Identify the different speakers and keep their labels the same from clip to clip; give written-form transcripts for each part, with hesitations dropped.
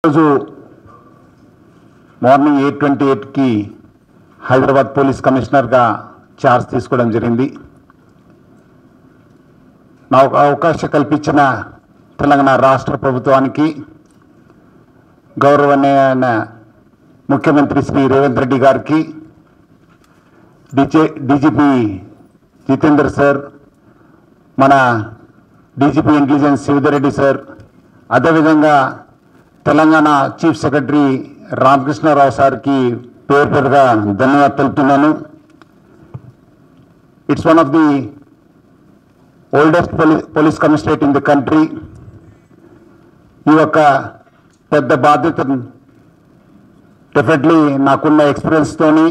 Speaker 1: రోజు morning 8:28కి Hyderabad police కమిషనర్గా charge తీసుకోవడం జరిగింది. నాకు అవకాశం కల్పించిన తెలంగాణ రాష్ట్ర ప్రభుత్వానికి, గౌరవనీయ ముఖ్యమంత్రి శ్రీ రేవంత్ రెడ్డి గారికి, డీజీపీ జితేందర్ సార్, మన డీజీపీ ఇంటెలిజెన్స్ శివధరెడ్డి సార్, అదేవిధంగా తెలంగాణ చీఫ్ సెక్రటరీ రామకృష్ణారావు సార్కి పేరు పేరుగా ధన్యవాదాలు తెలుపుతున్నాను. It's one of the oldest police commissionerate in the country. ఈ యొక్క పెద్ద బాధ్యతను డెఫినెట్లీ నాకున్న ఎక్స్పీరియన్స్తోని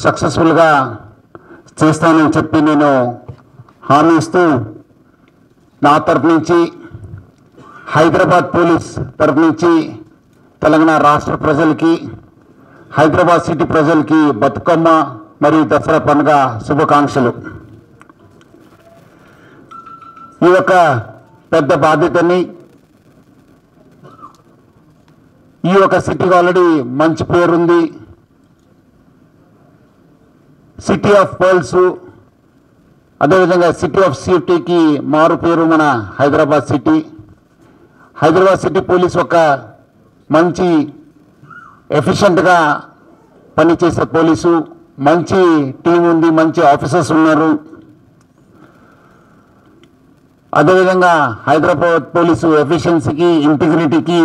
Speaker 1: సక్సెస్ఫుల్గా చేస్తానని చెప్పి నేను హామీ ఇస్తూ, నా తరపు నుంచి, హైదరాబాద్ పోలీస్ తరపు నుంచి తెలంగాణ రాష్ట్ర ప్రజలకి, హైదరాబాద్ సిటీ ప్రజలకి బతుకమ్మ మరియు దసరా పండుగ శుభాకాంక్షలు. ఈ యొక్క పెద్ద బాధ్యతని, ఈ యొక్క సిటీకి ఆల్రెడీ మంచి పేరుంది. సిటీ ఆఫ్ పర్ల్స్, అదేవిధంగా సిటీ ఆఫ్ సేఫ్టీకి మారు పేరు మన Hyderabad city. Hyderabad city police ఒక మంచి ఎఫిషియెంట్గా పనిచేసే పోలీసు, మంచి టీం ఉంది, మంచి ఆఫీసర్స్ ఉన్నారు. అదేవిధంగా హైదరాబాద్ పోలీసు ఎఫిషియన్సీకి, ఇంటిగ్రిటీకి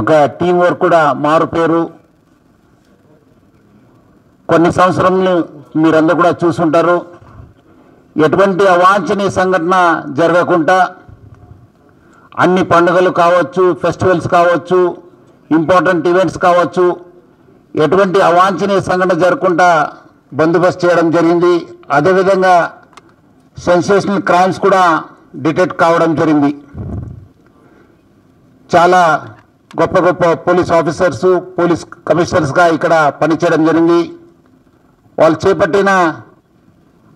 Speaker 1: ఒక టీం వర్క్ కూడా మారు పేరు. కొన్ని సంవత్సరాలు మీరందరూ కూడా చూసుంటారు, ఎటువంటి అవాంఛనీయ సంఘటన జరగకుండా అన్ని పండుగలు కావచ్చు, ఫెస్టివల్స్ కావచ్చు, ఇంపార్టెంట్ ఈవెంట్స్ కావచ్చు, ఎటువంటి అవాంఛనీయ సంఘటన జరగకుండా బందోబస్తు చేయడం జరిగింది. అదేవిధంగా సెన్సేషనల్ క్రైమ్స్ కూడా డిటెక్ట్ కావడం జరిగింది. చాలా గొప్ప గొప్ప పోలీస్ ఆఫీసర్స్, పోలీస్ కమిషనర్స్గా ఇక్కడ పనిచేయడం జరిగింది. వాళ్ళు చేపట్టిన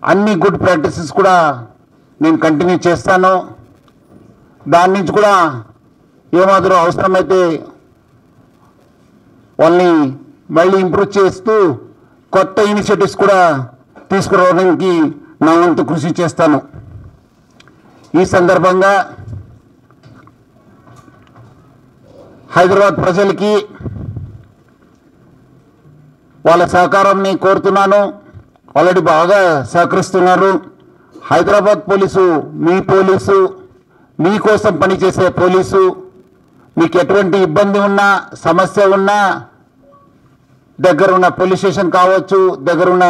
Speaker 1: అన్ని గుడ్ ప్రాక్టీసెస్ కూడా నేను కంటిన్యూ చేస్తాను. దాని నుంచి కూడా ఏమాత్రం అవసరమైతే వాళ్ళని మళ్ళీ ఇంప్రూవ్ చేస్తూ కొత్త ఇనిషియేటివ్స్ కూడా తీసుకురావడానికి నా వంతు కృషి చేస్తాను. ఈ సందర్భంగా హైదరాబాద్ ప్రజలకి వాళ్ళ సహకారాన్ని కోరుతున్నాను. ఆల్రెడీ బాగా సహకరిస్తున్నారు. హైదరాబాద్ పోలీసు మీ పోలీసు, మీకోసం పనిచేసే పోలీసు. మీకు ఎటువంటి ఇబ్బంది ఉన్నా, సమస్య ఉన్నా, దగ్గరున్న పోలీస్ స్టేషన్ కావచ్చు, దగ్గరున్న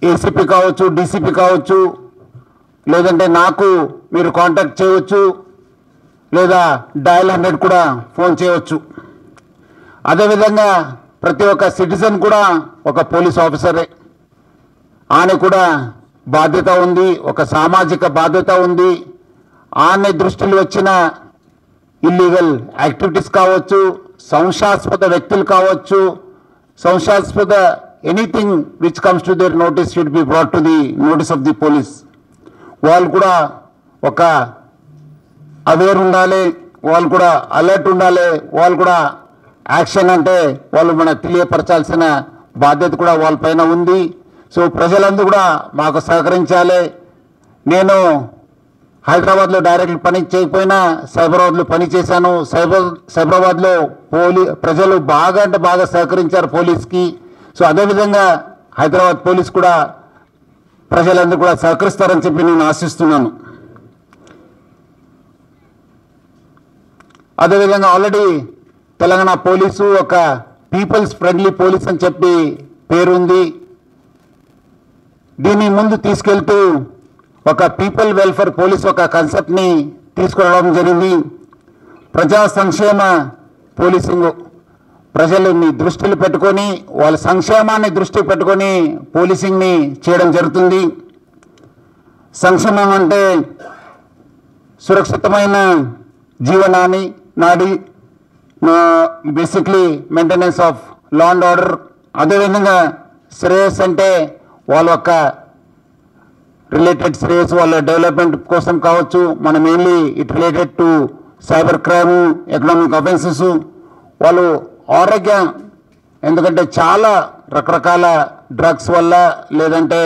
Speaker 1: ఏసీపీ కావచ్చు, డీసీపీ కావచ్చు, లేదంటే నాకు మీరు కాంటాక్ట్ చేయవచ్చు, లేదా డయల్ 100 కూడా ఫోన్ చేయవచ్చు. అదేవిధంగా ప్రతి ఒక్క సిటిజన్ కూడా ఒక పోలీస్ ఆఫీసరే. ఆయన కూడా బాధ్యత ఉంది, ఒక సామాజిక బాధ్యత ఉంది. ఆయన దృష్టిలో వచ్చిన ఇల్లీగల్ యాక్టివిటీస్ కావచ్చు, సంశయాస్పద వ్యక్తులు కావచ్చు, సంశయాస్పద anything which comes to their notice should be brought to the notice of the police. వాళ్ళు కూడా ఒక అవేర్ ఉండాలి, వాళ్ళు కూడా అలర్ట్ ఉండాలి, వాళ్ళు కూడా యాక్షన్ అంటే వాళ్ళు మనకు తెలియపరచాల్సిన బాధ్యత కూడా వాళ్ళపైన ఉంది. సో ప్రజలందరూ కూడా మాకు సహకరించాలి. నేను హైదరాబాద్లో డైరెక్ట్ పని చేయకపోయినా సైబరాబాద్లో పని చేశాను. సైబరాబాద్లో ప్రజలు బాగా అంటే బాగా సహకరించారు పోలీస్కి. సో అదేవిధంగా హైదరాబాద్ పోలీస్ కూడా ప్రజలందరూ కూడా సహకరిస్తారని చెప్పి నేను ఆశిస్తున్నాను. అదేవిధంగా ఆల్రెడీ తెలంగాణ పోలీసు ఒక పీపుల్స్ ఫ్రెండ్లీ పోలీస్ అని చెప్పి పేరుంది. దీన్ని ముందు తీసుకెళ్తూ ఒక పీపుల్ వెల్ఫేర్ పోలీస్ ఒక కాన్సెప్ట్ని తీసుకురావడం జరిగింది. ప్రజా సంక్షేమ పోలీసింగ్, ప్రజలని దృష్టిలో పెట్టుకొని, వాళ్ళ సంక్షేమాన్ని దృష్టిలో పెట్టుకొని పోలీసింగ్ని చేయడం జరుగుతుంది. సంక్షేమం అంటే సురక్షితమైన జీవనాన్ని నాడి, basically maintenance of law and order. అదేవిధంగా శ్రేయస్ అంటే వాళ్ళ యొక్క రిలేటెడ్ శ్రేయస్ వాళ్ళ డెవలప్మెంట్ కోసం కావచ్చు, మన mainly it related to cyber crime, economic offences, వాళ్ళు ఆరోగ్యం, ఎందుకంటే చాలా రకరకాల డ్రగ్స్ వల్ల లేదంటే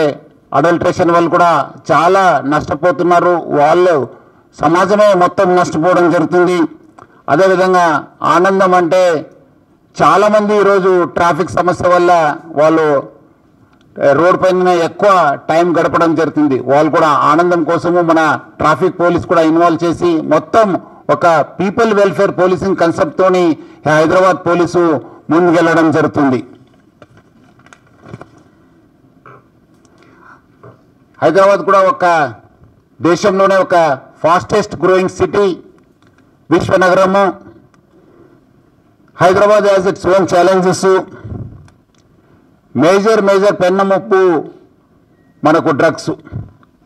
Speaker 1: అడల్ట్రేషన్ వల్ల కూడా చాలా నష్టపోతున్నారు. వాళ్ళు సమాజమే మొత్తం నష్టపోవడం జరుగుతుంది. అదేవిధంగా ఆనందం అంటే చాలామంది ఈరోజు ట్రాఫిక్ సమస్య వల్ల వాళ్ళు రోడ్ పైన ఎక్కువ టైం గడపడం జరుగుతుంది. వాళ్ళు కూడా ఆనందం కోసము మన ట్రాఫిక్ పోలీస్ కూడా ఇన్వాల్వ్ చేసి మొత్తం ఒక పీపుల్ వెల్ఫేర్ పోలీసింగ్ కన్సెప్ట్తోని హైదరాబాద్ పోలీసు ముందుకెళ్ళడం జరుగుతుంది. హైదరాబాద్ కూడా ఒక దేశంలోనే ఒక ఫాస్టెస్ట్ గ్రోయింగ్ సిటీ, విశ్వనగరము. Hyderabad has its own challenges. Major పెన్నముప్పు మనకు డ్రగ్స్.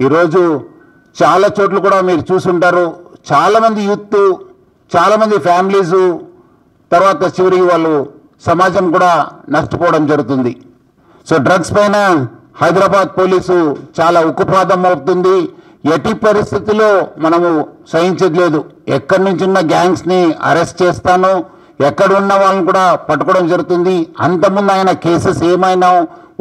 Speaker 1: ఈరోజు చాలా చోట్ల కూడా మీరు చూసుంటారు, చాలామంది యూత్, చాలామంది ఫ్యామిలీసు, తర్వాత చివరికి వాళ్ళు సమాజం కూడా నష్టపోవడం జరుగుతుంది. సో డ్రగ్స్ పైన హైదరాబాద్ పోలీసు చాలా ఉక్కుపాదం అవుతుంది. ఎట్టి పరిస్థితుల్లో మనము సహించేది లేదు. ఎక్కడి నుంచి ఉన్న గ్యాంగ్స్ని అరెస్ట్ చేస్తాను, ఎక్కడున్న వాళ్ళని కూడా పట్టుకోవడం జరుగుతుంది. అంతకుముందు ఆయన కేసెస్ ఏమైనా,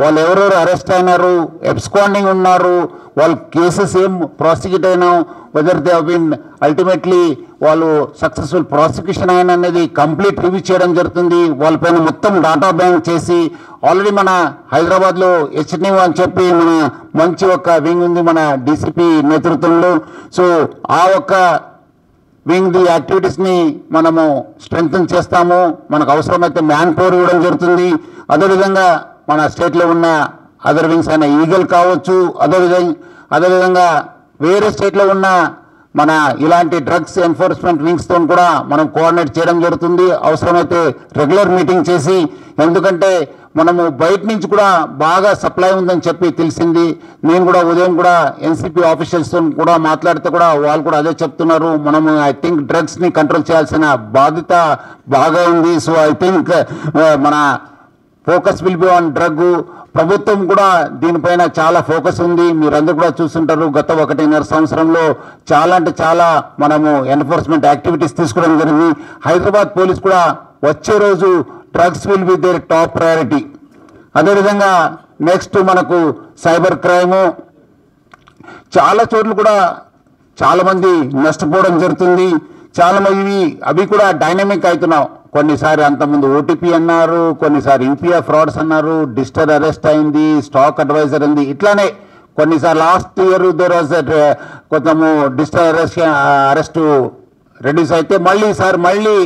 Speaker 1: వాళ్ళు ఎవరెవరు అరెస్ట్ అయినారు, ఎబ్స్కాండింగ్ ఉన్నారు, వాళ్ళ కేసెస్ ఏం ప్రాసిక్యూట్ అయినా, whether they have been ultimately వాళ్ళు సక్సెస్ఫుల్ ప్రాసిక్యూషన్ అయిన అనేది కంప్లీట్ రివ్యూ చేయడం జరుగుతుంది. వాళ్ళపైన మొత్తం డాటా బ్యాంక్ చేసి ఆల్రెడీ మన హైదరాబాద్లో హెచ్ఎన్యూ అని చెప్పి మన మంచి ఒక వింగ్ ఉంది మన డీసీపీ నేతృత్వంలో. సో ఆ ఒక్క వింగ్ ది యాక్టివిటీస్ని మనము స్ట్రెంగ్తన్ చేస్తాము. మనకు అవసరమైతే మ్యాన్ పవర్ ఇవ్వడం జరుగుతుంది. అదేవిధంగా మన స్టేట్లో ఉన్న అదర్ వింగ్స్ అయిన ఈగల్ కావచ్చు, అదేవిధంగా వేరే స్టేట్లో ఉన్న మన ఇలాంటి డ్రగ్స్ ఎన్ఫోర్స్మెంట్ వింగ్స్తో కూడా మనం కోఆర్డినేట్ చేయడం జరుగుతుంది. అవసరమైతే రెగ్యులర్ మీటింగ్ చేసి, ఎందుకంటే మనము బయట నుంచి కూడా బాగా సప్లై ఉందని చెప్పి తెలిసింది. నేను కూడా ఉదయం కూడా ఎన్సీపీ ఆఫీషియల్స్తో కూడా మాట్లాడితే కూడా వాళ్ళు కూడా అదే చెప్తున్నారు. మనము ఐ థింక్ డ్రగ్స్ని కంట్రోల్ చేయాల్సిన బాధ్యత బాగా ఉంది. సో ఐ థింక్ మన focus will be on drug. ప్రభుత్వం కూడా దీనిపైన చాలా ఫోకస్ ఉంది. మీరందరూ కూడా చూస్తుంటారు, గత 1.5 సంవత్సరంలో చాలా అంటే చాలా మనము ఎన్ఫోర్స్మెంట్ యాక్టివిటీస్ తీసుకోవడం జరిగింది. హైదరాబాద్ పోలీస్ కూడా వచ్చే రోజు drugs will be there top priority. అదేవిధంగా నెక్స్ట్ మనకు సైబర్ క్రైము, చాలా చోట్ల కూడా చాలామంది నష్టపోవడం జరుగుతుంది. చాలామంది అవి కూడా డైనమిక్ అవుతున్నాం. కొన్నిసారి అంతకుముందు ఓటీపీ అన్నారు, కొన్నిసారి యూపీఐ ఫ్రాడ్స్ అన్నారు, డిజిటల్ అరెస్ట్ అయింది, స్టాక్ అడ్వైజర్ ఉంది. ఇట్లానే కొన్నిసారి లాస్ట్ ఇయర్ దేర్ వాజ్ కొంచెము డిజిటల్ అరెస్ట్ రెడ్యూస్ అయితే మళ్ళీ ఈసారి మళ్ళీ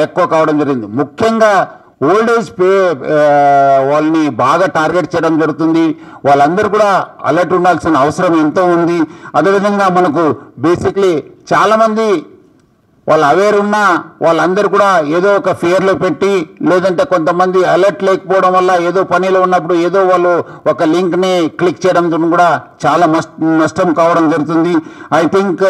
Speaker 1: ఎక్కువ కావడం జరిగింది. ముఖ్యంగా ఓల్డ్ ఏజ్ వాళ్ళని బాగా టార్గెట్ చేయడం జరుగుతుంది. వాళ్ళందరూ కూడా అలర్ట్ ఉండాల్సిన అవసరం ఎంతో ఉంది. అదేవిధంగా మనకు బేసిక్లీ చాలామంది వాళ్ళు అవేర్ ఉన్నా వాళ్ళందరూ కూడా ఏదో ఒక ఫియర్లో పెట్టి, లేదంటే కొంతమంది అలర్ట్ లేకపోవడం వల్ల ఏదో పనిలో ఉన్నప్పుడు ఏదో వాళ్ళు ఒక లింక్ని క్లిక్ చేయడం కూడా చాలా నష్టం కావడం జరుగుతుంది. ఐ థింక్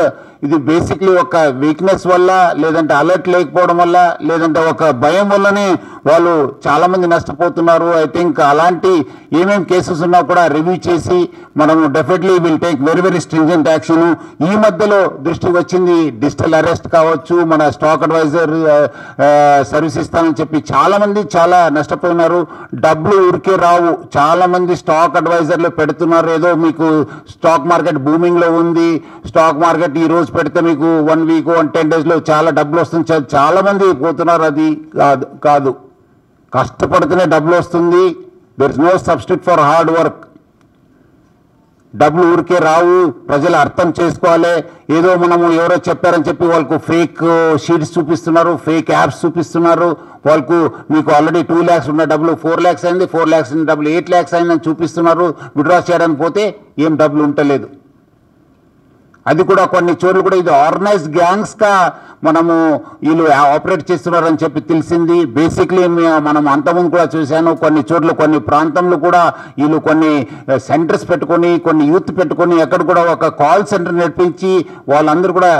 Speaker 1: ఇది బేసిక్లీ ఒక వీక్నెస్ వల్ల, లేదంటే అలర్ట్ లేకపోవడం వల్ల, లేదంటే ఒక భయం వల్లనే వాళ్ళు చాలామంది నష్టపోతున్నారు. ఐ థింక్ అలాంటి ఏమేమి కేసెస్ ఉన్నా కూడా రివ్యూ చేసి మనము definitely will take very stringent action. ఈ మధ్యలో దృష్టికి వచ్చింది డిజిటల్ అరెస్ట్ కావచ్చు, మన స్టాక్ అడ్వైజర్ సర్వీస్ ఇస్తానని చెప్పి చాలామంది చాలా నష్టపోయినారు. డబ్బులు ఊరికే రావు. చాలామంది స్టాక్ అడ్వైజర్లు పెడుతున్నారు, ఏదో మీకు స్టాక్ మార్కెట్ బూమింగ్లో ఉంది, స్టాక్ మార్కెట్ ఈ రోజు పెడితే మీకు 1 వీక్ 10 డేస్లో చాలా డబ్బులు వస్తుంది, చాలామంది పోతున్నారు. అది కాదు, కష్టపడితేనే డబ్బులు వస్తుంది. There is no substitute for hard work. డబ్బులు ఊరికే రావు, ప్రజలు అర్థం చేసుకోవాలి. ఏదో మనము ఎవరో చెప్పారని చెప్పి వాళ్ళకు ఫేక్ షీట్స్ చూపిస్తున్నారు, ఫేక్ యాప్స్ చూపిస్తున్నారు. వాళ్ళకు మీకు ఆల్రెడీ 2 lakhs ఉన్న డబ్బులు 4 lakhs అయింది, 4 lakhs ఉన్న డబ్బులు 8 lakhs అయిందని చూపిస్తున్నారు. విత్డ్రా చేయడానికి పోతే ఏం డబ్బులు ఉండలేదు. అది కూడా కొన్ని చోట్ల కూడా ఇది ఆర్గనైజ్డ్ గ్యాంగ్స్గా మనము వీళ్ళు ఆపరేట్ చేస్తున్నారని చెప్పి తెలిసింది. బేసిక్లీ మనం అంతకుముందు కూడా చూశాను, కొన్ని చోట్ల కొన్ని ప్రాంతంలో కూడా వీళ్ళు కొన్ని సెంటర్స్ పెట్టుకొని, కొన్ని యూత్ పెట్టుకొని ఎక్కడ కూడా ఒక కాల్ సెంటర్ నడిపించి వాళ్ళందరూ కూడా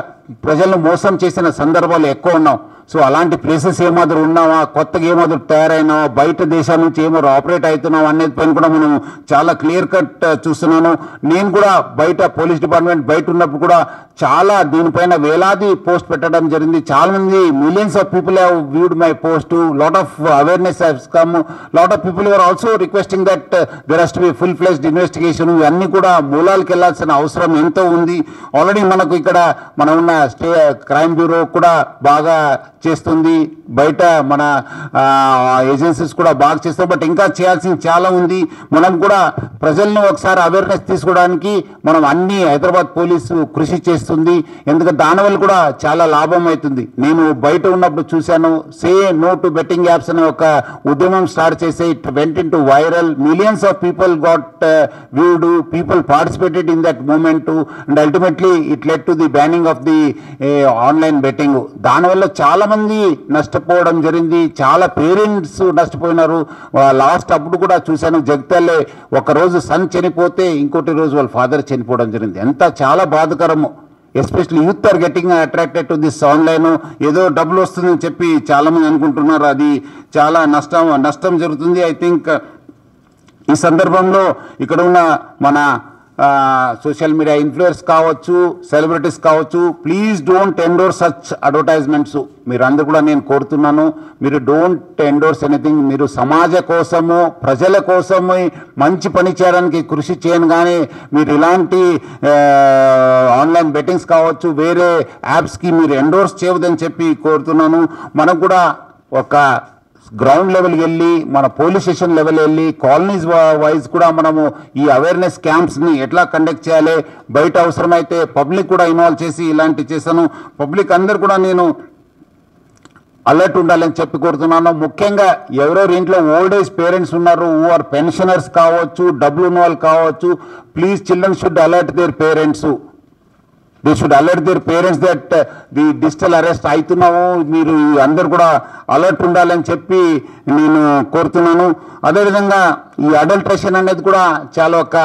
Speaker 1: ప్రజలను మోసం చేసిన సందర్భాలు ఎక్కువ ఉన్నాం. సో అలాంటి ప్లేసెస్ ఏమాదిరి ఉన్నావా, కొత్తగా ఏమాదిరి తయారైనావా, బయట దేశాల నుంచి ఏమాదిరి ఆపరేట్ అవుతున్నావా అనేది పైన కూడా మనం చాలా క్లియర్ కట్ చూస్తున్నాను. నేను కూడా బయట పోలీస్ డిపార్ట్మెంట్ బయట ఉన్నప్పుడు కూడా చాలా దీనిపైన వేలాది పోస్ట్ పెట్టడం జరిగింది. చాలా మంది millions of people have viewed my post, lot of awareness has come, lot of people are also requesting that there has to be full fledged investigation. ఇవన్నీ కూడా మూలాలకు వెళ్లాల్సిన అవసరం ఎంతో ఉంది. ఆల్రెడీ మనకు ఇక్కడ మనం ఉన్న క్రైమ్ బ్యూరో కూడా బాగా చేస్తుంది, బయట మన ఏజెన్సీస్ కూడా బాగా చేస్తాం. బట్ ఇంకా చేయాల్సింది చాలా ఉంది. మనం కూడా ప్రజలను ఒకసారి అవేర్నెస్ తీసుకోవడానికి మనం అన్ని హైదరాబాద్ పోలీసు కృషి చేస్తుంది. ఎందుకంటే దానివల్ల కూడా చాలా లాభం అవుతుంది. నేను బయట ఉన్నప్పుడు చూశాను, say no to betting apps అనే ఒక ఉద్యమం స్టార్ట్ చేసి it went into viral. Millions of people got viewed, people participated in that movement and ultimately it led to the banning of the online betting. దానివల్ల చాలా మంది నష్టపోవడం జరిగింది, చాలా పేరెంట్స్ నష్టపోయినారు. లాస్ట్ అప్పుడు కూడా చూశాను, జగిత్యాలలో ఒకరోజు సన్ చనిపోతే ఇంకోటి రోజు వాళ్ళ ఫాదర్ చనిపోవడం జరిగింది. ఎంత చాలా బాధకరము. Especially youth are getting attracted to this online. ఏదో డబ్బులు వస్తుందని చెప్పి చాలామంది అనుకుంటున్నారు, అది చాలా నష్టం జరుగుతుంది. ఐ థింక్ ఈ సందర్భంలో ఇక్కడ ఉన్న మన సోషల్ మీడియా ఇన్ఫ్లుయెన్స్ కావచ్చు, సెలబ్రిటీస్ కావచ్చు, please don't endorse such advertisements. మీరు అందరూ కూడా నేను కోరుతున్నాను, మీరు డోంట్ ఎండోర్స్ ఎనీథింగ్. మీరు సమాజ కోసము, ప్రజల కోసము మంచి పని చేయడానికి కృషి చేయను, కానీ మీరు ఇలాంటి ఆన్లైన్ బెట్టింగ్స్ కావచ్చు, వేరే యాప్స్కి మీరు ఎండోర్స్ చేయవద్దని చెప్పి కోరుతున్నాను. మనం కూడా ఒక గ్రౌండ్ లెవెల్కి వెళ్ళి, మన పోలీస్ స్టేషన్ లెవెల్ వెళ్ళి, కాలనీస్ వైజ్ కూడా మనము ఈ అవేర్నెస్ క్యాంప్స్ని ఎట్లా కండక్ట్ చేయాలి, బయట అవసరమైతే పబ్లిక్ కూడా ఇన్వాల్వ్ చేసి ఇలాంటివి చేశాను. పబ్లిక్ అందరు కూడా నేను అలర్ట్ ఉండాలని చెప్పి కోరుతున్నాను. ముఖ్యంగా ఎవరెవరు ఇంట్లో ఓల్డ్ ఏజ్ పేరెంట్స్ ఉన్నారు, ఆర్ పెన్షనర్స్ కావచ్చు, డబ్బులు ఉన్న వాళ్ళు కావచ్చు, please children should alert their parents. They should alert their parents that the digital arrest అవుతున్నాము, మీరు అందరు కూడా అలర్ట్ ఉండాలని చెప్పి నేను కోరుతున్నాను. అదేవిధంగా ఈ అడల్ట్రేషన్ అనేది కూడా చాలా ఒక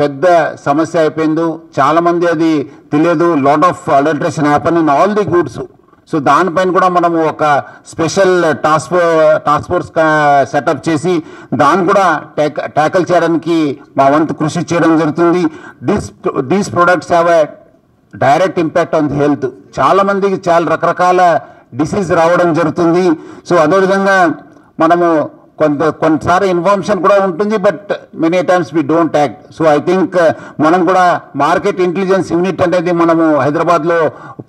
Speaker 1: పెద్ద సమస్య అయిపోయింది. చాలామంది అది తెలియదు. Lot of adulteration happen in all the goods. So దానిపైన కూడా మనము ఒక స్పెషల్ టాస్క్ ఫోర్స్ సెటప్ చేసి దాన్ని కూడా ట్యాకిల్ చేయడానికి మా వంతు కృషి చేయడం జరుగుతుంది. These products have a direct impact on the health. చాలా మందికి చాలా రకరకాల డిసీజ్ రావడం జరుగుతుంది. సో అదేవిధంగా మనము కొన్నిసారి ఇన్ఫర్మేషన్ కూడా ఉంటుంది, but many times we don't act. So I think మనం కూడా మార్కెట్ ఇంటెలిజెన్స్ యూనిట్ అనేది మనము హైదరాబాద్లో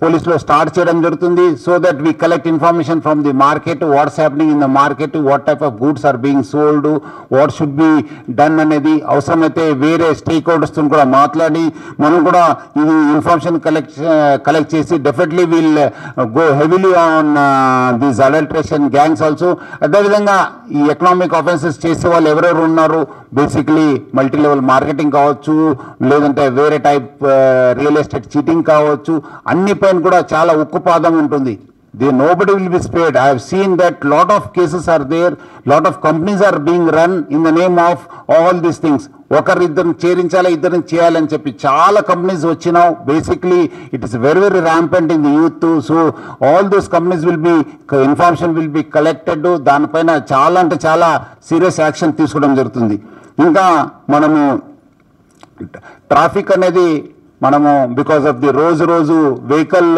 Speaker 1: పోలీసులో స్టార్ట్ చేయడం జరుగుతుంది. So that we collect information from the market, what's happening in the market, what type of goods are being sold, what should be done అనేది. అవసరమైతే వేరే స్టేక్ హోల్డర్స్తో కూడా మాట్లాడి మనం కూడా ఇది ఇన్ఫర్మేషన్ కలెక్ట్ చేసి definitely will go heavily on these adulteration gangs also. అదేవిధంగా ఈ ఎకనామిక్ ఆఫెన్సెస్ చేసే వాళ్ళు ఎవరెవరు ఉన్నారు, బేసిక్లీ మల్టీ లెవెల్ మార్కెటింగ్ కావచ్చు, లేదంటే వేరే టైప్ రియల్ ఎస్టేట్ చీటింగ్ కావచ్చు, అన్ని పైన కూడా చాలా ఉక్కుపాదం ఉంటుంది. Nobody will be spared. I have seen that lot of cases are there, lot of companies are being run in the name of all these things. ఒకరిద్దరిని చేరించాలి, ఇద్దరిని చేయాలని చెప్పి చాలా కంపెనీస్ వచ్చినావు. Basically it is very very rampant in the youth. So all those companies will be information will be collected. దానిపైన చాలా అంటే చాలా serious action తీసుకోవడం జరుగుతుంది. ఇంకా మనము ట్రాఫిక్ అనేది మనము బికాస్ ఆఫ్ ది రోజు వెహికల్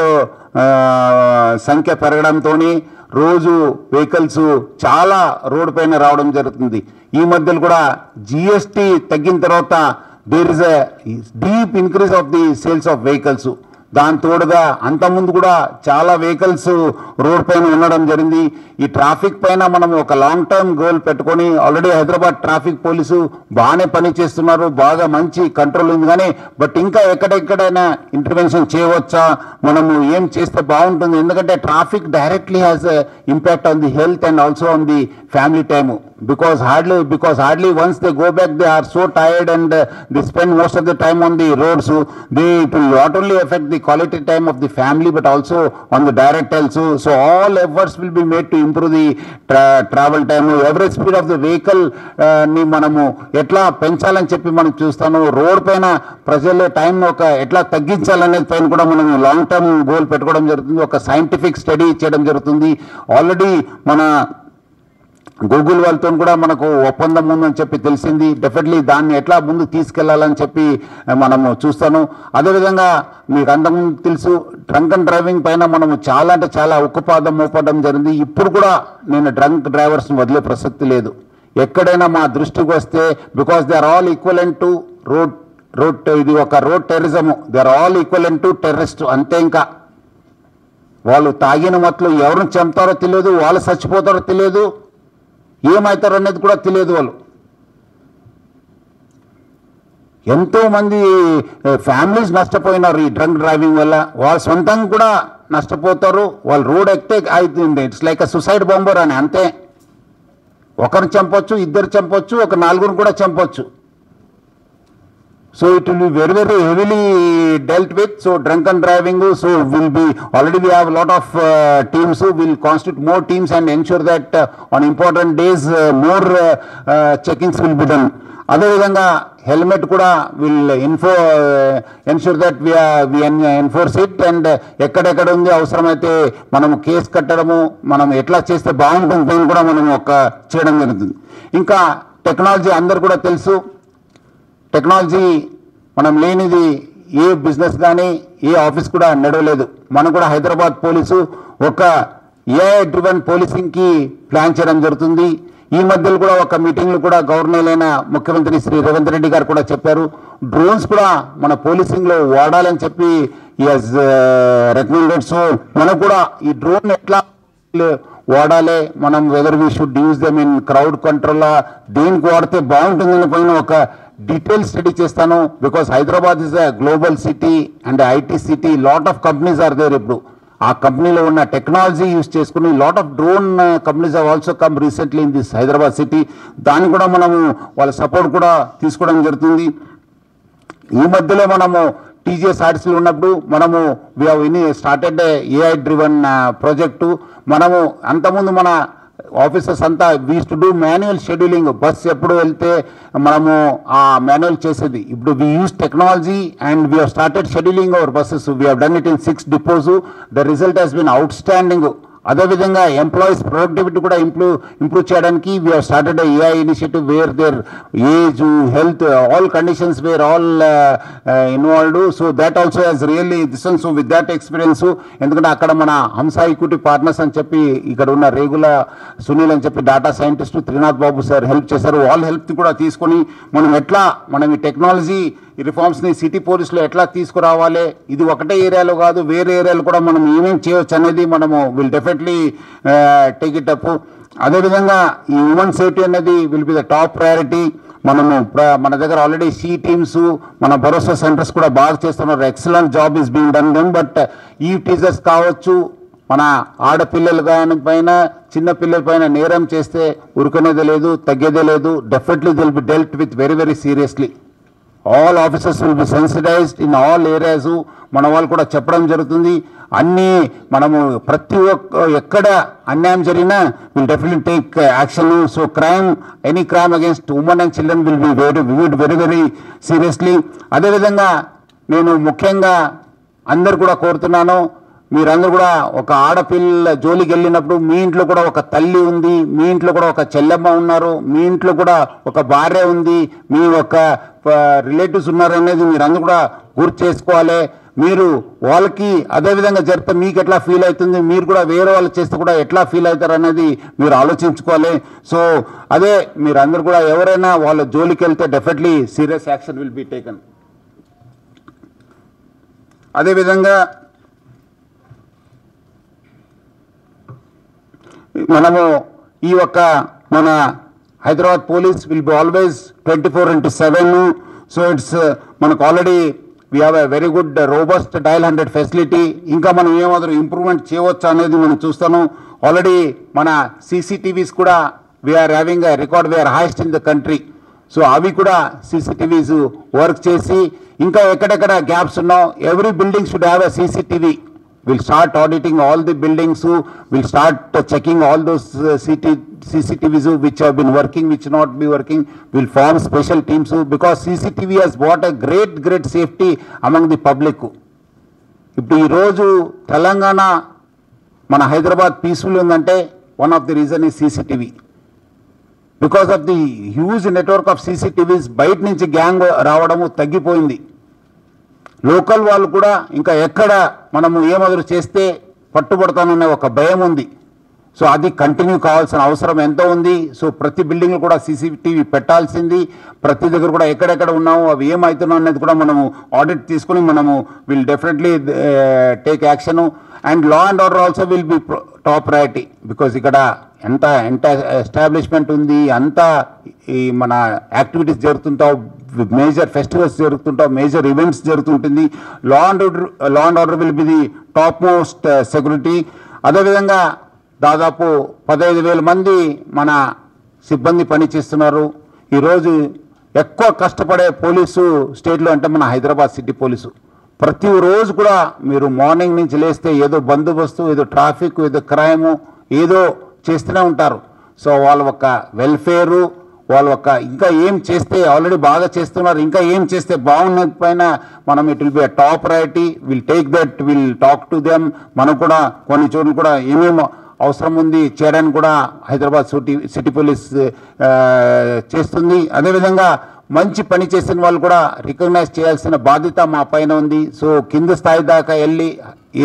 Speaker 1: సంఖ్య పెరగడంతో రోజు వెహికల్స్ చాలా రోడ్డు పైన రావడం జరుగుతుంది. ఈ మధ్యలో కూడా జిఎస్టీ తగ్గిన తర్వాత there is a deep increase of the sales of vehicles. దాని తోడుగా అంతకుముందు కూడా చాలా వెహికల్స్ రోడ్ పైన ఉండడం జరిగింది. ఈ ట్రాఫిక్ పైన మనం ఒక లాంగ్ టర్మ్ గోల్ పెట్టుకొని ఆల్రెడీ హైదరాబాద్ ట్రాఫిక్ పోలీసు బాగానే పని చేస్తున్నారు, బాగా మంచి కంట్రోల్ ఉంది. కానీ బట్ ఇంకా ఎక్కడెక్కడైనా ఇంటర్వెన్షన్ చేయవచ్చా, మనము ఏం చేస్తే బాగుంటుంది, ఎందుకంటే traffic directly has impact on the health and also on the family time. because hardly once they go back, they are so tired and they spend most of the time on the road. So it will not only affect the quality time of the family but also on the direct also. So all efforts will be made to improve the travel time. Average speed of the vehicle ni manamu etla పెంచాలని చెప్పి మనం చూస్తాను. Road పైన ప్రజల time ఒక ఎట్లా తగ్గించాలనేది పైన కూడా మనం లాంగ్ టర్మ్ గోల్ పెట్టుకోవడం జరుగుతుంది. ఒక సైంటిఫిక్ స్టడీ చేయడం జరుగుతుంది. ఆల్రెడీ మన గూగుల్ వాళ్ళతో కూడా మనకు ఒప్పందం ఉందని చెప్పి తెలిసింది. డెఫినెట్లీ దాన్ని ఎట్లా ముందుకు తీసుకెళ్లాలని చెప్పి మనము చూస్తాను. అదేవిధంగా మీకు అంతకుముందు తెలుసు, డ్రంక్ అండ్ డ్రైవింగ్ పైన మనము చాలా అంటే చాలా ఉక్కుపాదం మోపడం జరిగింది. ఇప్పుడు కూడా నేను డ్రంక్ డ్రైవర్స్ని వదిలే ప్రసక్తి లేదు. ఎక్కడైనా మా దృష్టికి వస్తే, because they are all equivalent to road ఇది ఒక road terrorism. They are all equivalent to terrorist. అంతే. ఇంకా వాళ్ళు తాగిన మత్తులో ఎవరిని చంపుతారో తెలియదు, వాళ్ళు చచ్చిపోతారో తెలియదు, ఏమవుతారు అనేది కూడా తెలియదు. వాళ్ళు ఎంతోమంది ఫ్యామిలీస్ నష్టపోయినారు ఈ డ్రంక్ డ్రైవింగ్ వల్ల. వాళ్ళు సొంతంగా కూడా నష్టపోతారు. వాళ్ళు రోడ్ ఎక్కితే అవుతుంది. It's like a suicide bomber అని. అంతే. ఒకరిని చంపొచ్చు, ఇద్దరు చంపొచ్చు, ఒక నలుగురిని కూడా చంపొచ్చు. So it will be very, very heavily dealt with. So drunk and driving, so will be, already we have a lot of teams who will constitute more teams and ensure that on important days more checkings will be done. అదేవిధంగా helmet కూడా will ensure that we enforce it. And ఎక్కడెక్కడ ఉంది అవసరమైతే మనం case కట్టడము, మనం ఎట్లా చేస్తే బాగుంటుంది కూడా మనం చేయడం జరుగుతుంది. ఇంకా టెక్నాలజీ అందరు కూడా తెలుసు. టెక్నాలజీ మనం లేనిది ఏ బిజినెస్ కానీ ఏ ఆఫీస్ కూడా నడవలేదు. మనం కూడా హైదరాబాద్ పోలీసు ఒక ఏఐ డ్రివెన్ పోలీసింగ్కి ప్లాన్ చేయడం జరుగుతుంది. ఈ మధ్యలో కూడా ఒక మీటింగ్లో కూడా గవర్నర్ అయిన ముఖ్యమంత్రి శ్రీ రేవంత్ రెడ్డి గారు కూడా చెప్పారు, డ్రోన్స్ కూడా మన పోలీసింగ్లో వాడాలని చెప్పి ఈజ్ రికమెండెడ్. సో మనకు కూడా ఈ డ్రోన్ ఎట్లా వాడాలి, మనం whether we should use them in crowd control, దేనికి వాడితే బాగుంటుందని పైన ఒక డీటెయిల్ స్టడీ చేస్తాను. Because Hyderabad is a global city and IT city. Lot of companies are there. ఇప్పుడు ఆ కంపెనీలో ఉన్న టెక్నాలజీ యూజ్ చేసుకుని lot of drone companies have also come recently in this Hyderabad city. దాన్ని కూడా మనము వాళ్ళ సపోర్ట్ కూడా తీసుకోవడం జరుగుతుంది. ఈ మధ్యలో మనము TGSRTCలో ఉన్నప్పుడు మనము we have started AI driven project. మనము అంతకుముందు మన ఆఫీసర్స్ అంతా we used to do manual scheduling. Bus ఎప్పుడు వెళ్తే మనము ఆ మాన్యువల్ చేసేది. ఇప్పుడు we use technology and we have started scheduling our buses. We have done it in 6 depots. The result has been outstanding. అదేవిధంగా employees productivity కూడా improve చేయడానికి we have started AI initiative where their age, health, all conditions wear all involved. So that also has really this one. So with that experience, ఎందుకంటే అక్కడ మన Hamsa equity partners అని చెప్పి ఇక్కడ ఉన్న రేగుల సునీల్ అని చెప్పి డాటా సైంటిస్ట్ త్రినాథ్ బాబు సార్ హెల్ప్ చేశారు. వాళ్ళ హెల్ప్ కూడా తీసుకొని మనం ఈ టెక్నాలజీ ఈ రిఫార్మ్స్ని సిటీ పోలీసులో ఎట్లా తీసుకురావాలి, ఇది ఒకటే ఏరియాలో కాదు వేరే ఏరియాలో కూడా మనం ఏమేమి చేయవచ్చు అనేది మనము will definitely take it up. అదేవిధంగా ఈ ఉమెన్ సేఫ్టీ అనేది will be the top priority. మన దగ్గర ఆల్రెడీ సి టీమ్స్, మన భరోసా సెంటర్స్ కూడా బాగా చేస్తున్నారు. Excellent job is being done them. But ఈ టీచర్స్ కావచ్చు, మన ఆడపిల్లలు కానీ పైన చిన్న పిల్లల పైన నేరం చేస్తే ఉరుకునేదే లేదు, తగ్గేదే లేదు. Definitely will be dealt with very very seriously. All officers will be sensitised in all areas. మన వాళ్ళు కూడా చెప్పడం జరుగుతుంది. అన్నీ మనము ప్రతి ఎక్కడ అన్యాయం జరిగినా will definitely take action. So any crime against women and children will be very very seriously. అదేవిధంగా నేను ముఖ్యంగా అందరు కూడా కోరుతున్నాను, మీరందరూ కూడా ఒక ఆడపిల్ల జోలికి వెళ్ళినప్పుడు మీ ఇంట్లో కూడా ఒక తల్లి ఉంది, మీ ఇంట్లో కూడా ఒక చెల్లెమ్మ ఉన్నారు, మీ ఇంట్లో కూడా ఒక భార్య ఉంది, మీ ఒక రిలేటివ్స్ ఉన్నారనేది మీరందరూ కూడా గుర్తు చేసుకోవాలి. మీరు వాళ్ళకి అదేవిధంగా జరిగితే మీకు ఎట్లా ఫీల్ అవుతుంది, మీరు కూడా వేరే వాళ్ళు చేస్తే కూడా ఎట్లా ఫీల్ అవుతారు అనేది మీరు ఆలోచించుకోవాలి. సో అదే మీరందరూ కూడా ఎవరైనా వాళ్ళ జోలికి వెళ్తే definitely serious action will be taken. అదేవిధంగా మనము ఈ యొక్క మన Hyderabad police will be always 24/7. So it's మనకు already we have a very good robust dial 100 facility. ఇంకా మనం ఏమాత్రం ఇంప్రూవ్మెంట్ చేయవచ్చు అనేది మనం చూస్తాను. ఆల్రెడీ మన CCTVs కూడా we're having a record, we're highest in the country. So అవి కూడా సీసీటీవీస్ వర్క్ చేసి ఇంకా ఎక్కడెక్కడ గ్యాప్స్ ఉన్నావు, every building should have a CCTV. We'll start auditing all the buildings, we'll start checking all those CCTVs which have been working, which not be working. We'll form special teams because CCTV has brought a great safety among the public. ఇప్పుడు ఈరోజు తెలంగాణ మన Hyderabad peaceful ఉందంటే one of the reason is CCTV. Because of the huge network of CCTVs, బయట నుంచి gang రావడము తగ్గిపోయింది. Local వాళ్ళు కూడా ఇంకా ఎక్కడ మనము ఏమదురు చేస్తే పట్టుబడతాననే ఒక భయం ఉంది. సో అది కంటిన్యూ కావాల్సిన అవసరం ఎంతో ఉంది. సో ప్రతి బిల్డింగ్లో కూడా సీసీటీవీ పెట్టాల్సింది. ప్రతి దగ్గర కూడా ఎక్కడెక్కడ ఉన్నాము అవి ఏమవుతున్నావు అనేది కూడా మనము ఆడిట్ తీసుకుని మనము will definitely take action. And law and order also will be top priority. Because ఇక్కడ ఎంత ఎస్టాబ్లిష్మెంట్ ఉంది, అంతా ఈ మన యాక్టివిటీస్ జరుగుతుంటావు, మేజర్ ఫెస్టివల్స్ జరుగుతుంటావు, మేజర్ ఈవెంట్స్ జరుగుతుంటుంది. Law and order will be the top most security. అదేవిధంగా దాదాపు 15,000 మంది మన సిబ్బంది పనిచేస్తున్నారు. ఈరోజు ఎక్కువ కష్టపడే పోలీసు స్టేట్లో అంటే మన హైదరాబాద్ సిటీ పోలీసు. ప్రతిరోజు కూడా మీరు మార్నింగ్ నుంచి లేస్తే ఏదో బందోబస్తు, ఏదో ట్రాఫిక్, ఏదో క్రైము ఏదో చేస్తూనే ఉంటారు. సో వాళ్ళ ఒక వెల్ఫేరు, వాళ్ళ ఒక ఇంకా ఏం చేస్తే ఆల్రెడీ బాగా చేస్తున్నారు, ఇంకా ఏం చేస్తే బాగున్న పైన మనం it will be a top priority. Will take that, will talk to them. మనం కూడా కొన్ని చోట్ల కూడా ఏమేమో అవసరం ఉంది చేయడానికి కూడా హైదరాబాద్ సిటీ పోలీస్ చేస్తుంది. అదేవిధంగా మంచి పని చేసిన వాళ్ళు కూడా రికగ్నైజ్ చేయాల్సిన బాధ్యత మా పైన ఉంది. సో కింద స్థాయి దాకా వెళ్ళి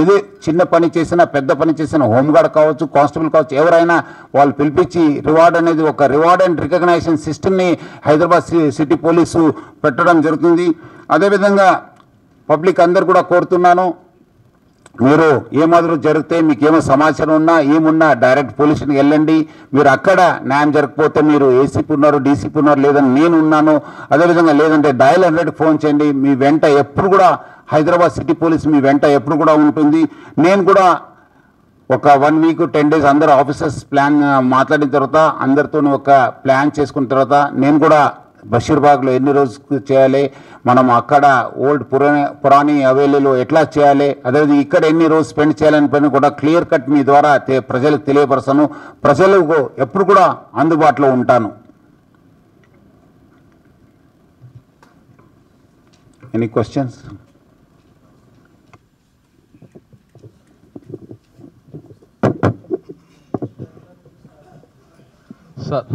Speaker 1: ఏదో చిన్న పని చేసినా పెద్ద పని చేసినా హోంగార్డ్ కావచ్చు, కానిస్టేబుల్ కావచ్చు, ఎవరైనా వాళ్ళు పిలిపించి రివార్డ్ అనేది ఒక రివార్డ్ అండ్ రికగ్నైజేషన్ సిస్టమ్ని హైదరాబాద్ సిటీ పోలీసు పెట్టడం జరుగుతుంది. అదేవిధంగా పబ్లిక్ అందరు కూడా కోరుతున్నాను, మీరు ఏమాదిరి జరిగితే మీకు ఏమో సమాచారం ఉన్నా ఏమున్నా డైరెక్ట్ పోలీస్ స్టేషన్కి వెళ్ళండి. మీరు అక్కడ న్యాయం జరగకపోతే మీరు ఏసీపీ ఉన్నారు, డీసీపీ ఉన్నారు, లేదని నేను ఉన్నాను. అదేవిధంగా లేదంటే డయల్ 100కి ఫోన్ చేయండి. మీ వెంట ఎప్పుడు కూడా హైదరాబాద్ సిటీ పోలీస్ మీ వెంట ఎప్పుడు కూడా ఉంటుంది. నేను కూడా ఒక 1 వీక్ 10 days అందరు ఆఫీసర్స్ ప్లాన్ మాట్లాడిన తర్వాత అందరితో ఒక ప్లాన్ చేసుకున్న తర్వాత నేను కూడా బషీర్బాగ్లో ఎన్ని రోజులు చేయాలి, మనం అక్కడ ఓల్డ్ పురాణి హవేలీలో ఎట్లా చేయాలి, అదేవిధంగా ఇక్కడ ఎన్ని రోజు స్పెండ్ చేయాలని పని కూడా క్లియర్ కట్ మీ ద్వారా ప్రజలకు తెలియపరచను. ప్రజలకు ఎప్పుడు కూడా అందుబాటులో ఉంటాను. Any questions?
Speaker 2: Sir,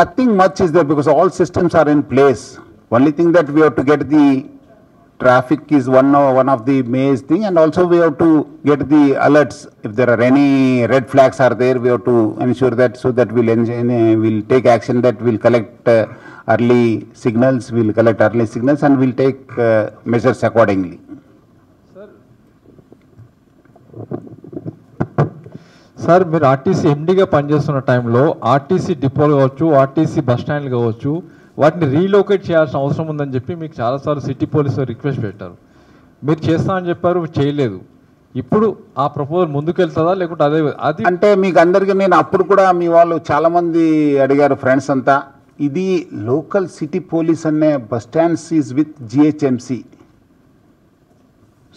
Speaker 1: nothing much is there because all systems are in place. Only thing that we have to get the traffic is one of the main thing, and also we have to get the alerts. If there are any red flags are there, we have to ensure that, so that we'll take action, that we'll collect early signals, and we'll take measures accordingly.
Speaker 2: Sir, మీరు RTC ఎండీగా పనిచేస్తున్న టైంలో RTC డిపోలు కావచ్చు, RTC bus స్టాండ్లు కావచ్చు, వాటిని relocate చేయాల్సిన అవసరం ఉందని చెప్పి మీకు చాలాసార్లు సిటీ పోలీసు రిక్వెస్ట్ పెట్టారు. మీరు చేస్తామని చెప్పారు, చేయలేదు. ఇప్పుడు ఆ ప్రపోజల్ ముందుకెళ్తుందా లేకుంటే అది
Speaker 1: అంటే మీకు అందరికీ నేను అప్పుడు కూడా మీ వాళ్ళు చాలామంది అడిగారు, ఫ్రెండ్స్ అంతా, ఇది లోకల్ సిటీ పోలీస్ అనే bus stands is with GHMC.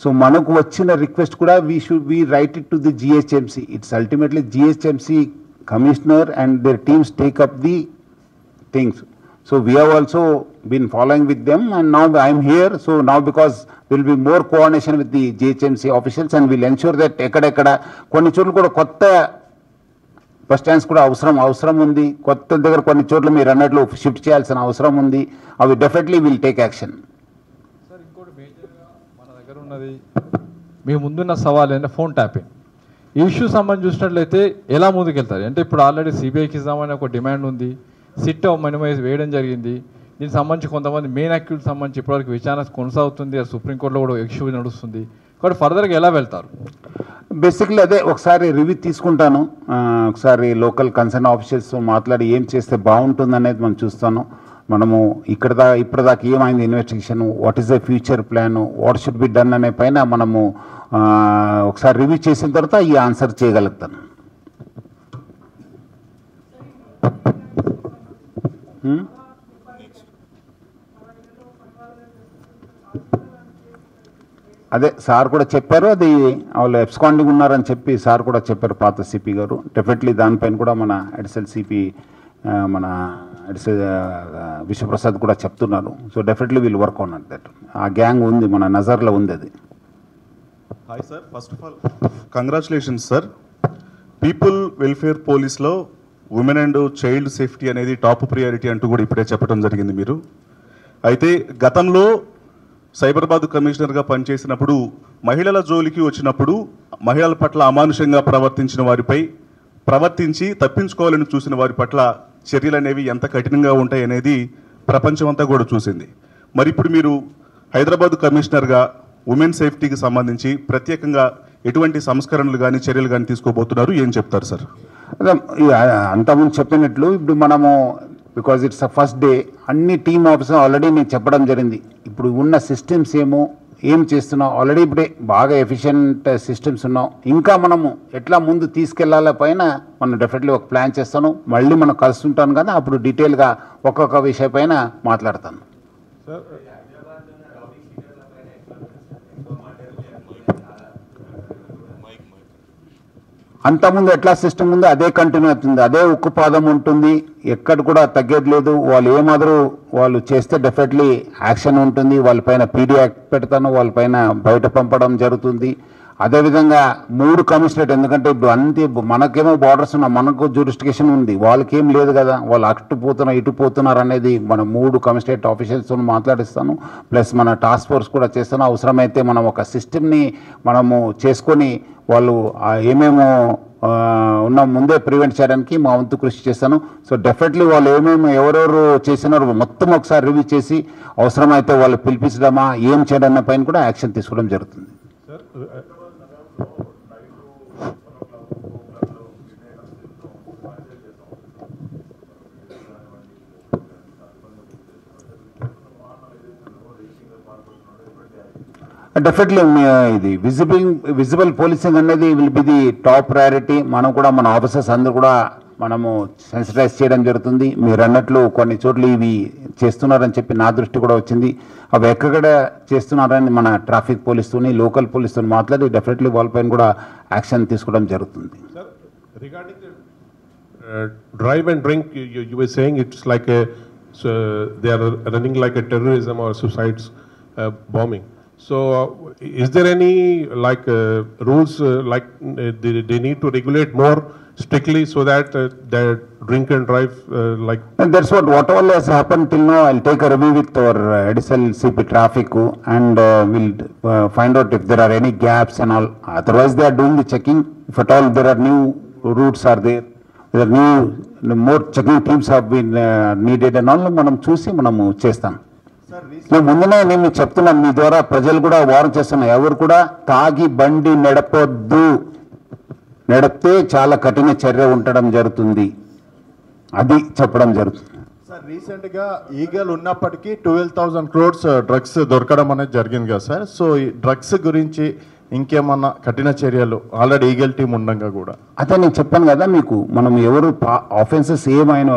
Speaker 1: So మనకు వచ్చిన రిక్వెస్ట్ కూడా we write it to the GHMC. It's ultimately GHMC commissioner and their teams take up the things. So we have also been following with them, and now I'm here. So now because there will be more coordination with the GHMC officials, and we'll ensure that ఎక్కడెక్కడ కొన్ని చోట్ల కూడా కొత్త bus stands కూడా అవసరం ఉంది. కొత్త దగ్గర కొన్ని చోట్ల మీరు అన్నట్లు షిఫ్ట్ చేయాల్సిన అవసరం ఉంది. అవి డెఫినెట్లీ విల్ టేక్ యాక్షన్.
Speaker 2: ఉన్నది మీ ముందున్న సవాల్ ఏంటంటే ఫోన్ ట్యాపింగ్. ఈ ఇష్యూ సంబంధించి చూసినట్లయితే ఎలా ముందుకెళ్తారు అంటే, ఇప్పుడు ఆల్రెడీ సిబిఐకి ఇద్దామని ఒక డిమాండ్ ఉంది, సిట్ మినిమైజ్ వేయడం జరిగింది. దీనికి సంబంధించి కొంతమంది మెయిన్ అక్యూట్ సంబంధించి ఇప్పటివరకు విచారణ కొనసాగుతుంది, అది సుప్రీంకోర్టులో కూడా ఇష్యూ నడుస్తుంది. కాబట్టి ఫర్దర్గా ఎలా వెళ్తారు?
Speaker 1: బేసిక్లీ అదే ఒకసారి రివ్యూ తీసుకుంటాను, ఒకసారి లోకల్ కన్సర్న్ ఆఫీసర్స్ మాట్లాడి ఏం చేస్తే బాగుంటుంది అనేది మనం చూస్తాను. మనము ఇప్పటిదాకా ఏమైంది investigation, what is the future plan, what should be done అనే పైన మనము ఒకసారి రివ్యూ చేసిన తర్వాత ఈ ఆన్సర్ చేయగలుగుతాను. అదే సార్ కూడా చెప్పారు, అది వాళ్ళు ఎబ్స్కాండింగ్ ఉన్నారని చెప్పి సార్ కూడా చెప్పారు పాత సిపి గారు. డెఫినెట్లీ దానిపైన కూడా మన అడిషనల్ సిపి మన విశ్వప్రసాద్ కూడా చెప్తున్నారు. So definitely we'll work on that. ఆ గ్యాంగ్ ఉంది, మన నజర్లో ఉంది అది.
Speaker 3: Hi sir, first of all congratulations sir. People welfare పోలీస్లో ఉమెన్ అండ్ చైల్డ్ సేఫ్టీ అనేది టాప్ ప్రియారిటీ అంటూ కూడా ఇప్పుడే చెప్పడం జరిగింది మీరు. అయితే గతంలో సైబరాబాద్ కమిషనర్గా పనిచేసినప్పుడు మహిళల జోలికి వచ్చినప్పుడు మహిళల పట్ల అమానుషంగా ప్రవర్తించి తప్పించుకోవాలని చూసిన వారి పట్ల చర్యలు అనేవి ఎంత కఠినంగా ఉంటాయి అనేది ప్రపంచం అంతా కూడా చూసింది. మరి ఇప్పుడు మీరు హైదరాబాద్ కమిషనర్గా ఉమెన్ సేఫ్టీకి సంబంధించి ప్రత్యేకంగా ఎటువంటి సంస్కరణలు కానీ చర్యలు కానీ తీసుకోబోతున్నారు, ఏం చెప్తారు సార్?
Speaker 1: అదే అంతకుముందు చెప్పినట్లు ఇప్పుడు మనము because it's a first day అన్ని టీమ్ ఆఫీసర్ ఆల్రెడీ నేను చెప్పడం జరిగింది. ఇప్పుడు ఉన్న సిస్టమ్స్ ఏం చేస్తున్నాం ఆల్రెడీ ఇప్పుడే బాగా ఎఫిషియెంట్ సిస్టమ్స్ ఉన్నాం. ఇంకా మనము ఎట్లా ముందు తీసుకెళ్లాల పైన మనం డెఫినెట్లీ ఒక ప్లాన్ చేస్తాను. మళ్ళీ మనం కలుస్తుంటాను కదా, అప్పుడు డీటెయిల్గా ఒక్కొక్క విషయం పైన మాట్లాడతాను. అంతకుముందు ఎట్లా సిస్టమ్ ఉందో అదే కంటిన్యూ అవుతుంది, అదే ఉక్కుపాదం ఉంటుంది, ఎక్కడ కూడా తగ్గేది లేదు. వాళ్ళు ఏమాదరు వాళ్ళు చేస్తే డెఫినెట్లీ యాక్షన్ ఉంటుంది. వాళ్ళపైన పీడీ యాక్ట్ పెడతాను, వాళ్ళపైన బయట పంపడం జరుగుతుంది. అదేవిధంగా 3 కమిషనరేట్, ఎందుకంటే ఇప్పుడు అంతే మనకేమో బార్డర్స్ ఉన్నా మనకు జ్యూరిస్టికేషన్ ఉంది, వాళ్ళకేం లేదు కదా. వాళ్ళు అటు పోతున్నారు ఇటు పోతున్నారు అనేది మన 3 కమిషనరేట్ ఆఫీషియల్స్తో మాట్లాడిస్తాను. ప్లస్ మన టాస్క్ ఫోర్స్ కూడా చేస్తాను. అవసరమైతే మనం ఒక సిస్టమ్ని మనము చేసుకొని వాళ్ళు ఏమేమో ఉన్న ముందే ప్రివెంట్ చేయడానికి మా వంతు కృషి చేస్తాను. సో డెఫినెట్లీ వాళ్ళు ఏమేమి ఎవరెవరు చేసినారో మొత్తం ఒకసారి రివ్యూ చేసి అవసరమైతే వాళ్ళు పిలిపించడమా ఏం చేయడం పైన కూడా యాక్షన్ తీసుకోవడం జరుగుతుంది. డెఫినెట్లీ ఇది విజిబుల్ పోలీసింగ్ అనేది will be the top priority. మనం కూడా మన ఆఫీసర్స్ అందరూ కూడా మనము సెన్సిటైజ్ చేయడం జరుగుతుంది. మీరు అన్నట్లు కొన్ని చోట్ల ఇవి చేస్తున్నారని చెప్పి నా దృష్టి కూడా వచ్చింది. అవి ఎక్కడ చేస్తున్నారని మన ట్రాఫిక్ పోలీస్తోని లోకల్ పోలీస్తో మాట్లాడి డెఫినెట్లీ వాళ్ళపైన కూడా యాక్షన్ తీసుకోవడం జరుగుతుంది.
Speaker 4: Drive and drink, you were saying it's like they are running like a terrorism or suicides bombing. So is there any rules they need to regulate more strictly so that the drink and drive
Speaker 1: And that's what all has happened till now. I'll take a review with our additional CP traffic and we'll find out if there are any gaps and all. Otherwise they are doing the checking. If at all there are new routes are there more checking teams have been needed and all మనం చూసి మనము చేస్తాం. నేను ముందునే నేను చెప్తున్నాను, మీ ద్వారా ప్రజలు కూడా వారం చేస్తున్నాను, ఎవరు కూడా తాగి బండి నడపొద్దు, నడిపితే చాలా కఠిన చర్య ఉండడం జరుగుతుంది, అది చెప్పడం జరుగుతుంది.
Speaker 5: సార్ రీసెంట్గా ఈగల్ ఉన్నప్పటికీ 12,000 crores డ్రగ్స్ దొరకడం అనేది జరిగింది కదా సార్. సో ఈ డ్రగ్స్ గురించి ఇంకేమన్నా కఠిన చర్యలు ఆల్రెడీ ఈగల్ టీం ఉండగా కూడా?
Speaker 1: అదే నేను చెప్పాను కదా మీకు, మనం ఎవరు ఆఫెన్సెస్ ఏమైనా